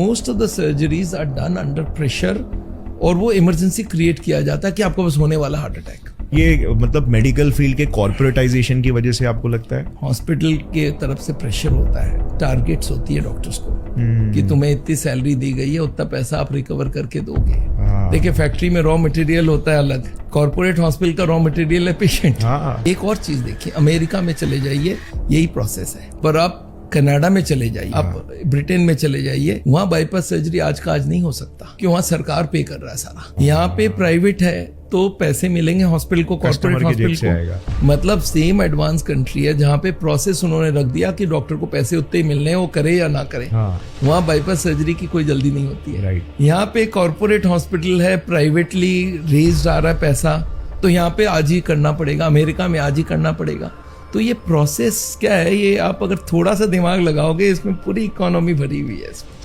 Most of the surgeries are done under pressure और वो emergency create किया जाता है कि आपको बस होने वाला हार्ट अटैक। ये मतलब मेडिकल फील्ड के कॉर्पोरेटाइजेशन की वजह से आपको लगता है? हॉस्पिटल के तरफ से प्रेशर होता है, टारगेट्स होती है डॉक्टर्स को कि तुम्हें इतनी सैलरी दी गई है, उतना पैसा आप रिकवर करके दोगे। देखिए फैक्ट्री में रॉ मटेरियल होता है अलग, कॉर्पोरेट हॉस्पिटल का रॉ मटेरियल है पेशेंट। एक और चीज देखिए, अमेरिका में चले जाइए यही प्रोसेस है, पर आप कनाडा में चले जाइए, आप ब्रिटेन में चले जाइए, वहाँ बाईपास सर्जरी आज का आज नहीं हो सकता कि वहाँ सरकार पे कर रहा है सारा। यहाँ पे प्राइवेट है तो पैसे मिलेंगे हॉस्पिटल को, कॉर्पोरेट हॉस्पिटल को। मतलब सेम एडवांस कंट्री है जहाँ पे प्रोसेस उन्होंने रख दिया कि डॉक्टर को पैसे उतने ही मिलने हैं, वो करे या ना करे। वहाँ बाईपास सर्जरी की कोई जल्दी नहीं होती है। यहाँ पे कॉर्पोरेट हॉस्पिटल है, प्राइवेटली रेज्ड आ रहा है पैसा, तो यहाँ पे आज ही करना पड़ेगा, अमेरिका में आज ही करना पड़ेगा। तो ये प्रोसेस क्या है, ये आप अगर थोड़ा सा दिमाग लगाओगे, इसमें पूरी इकोनॉमी भरी हुई है इसमें।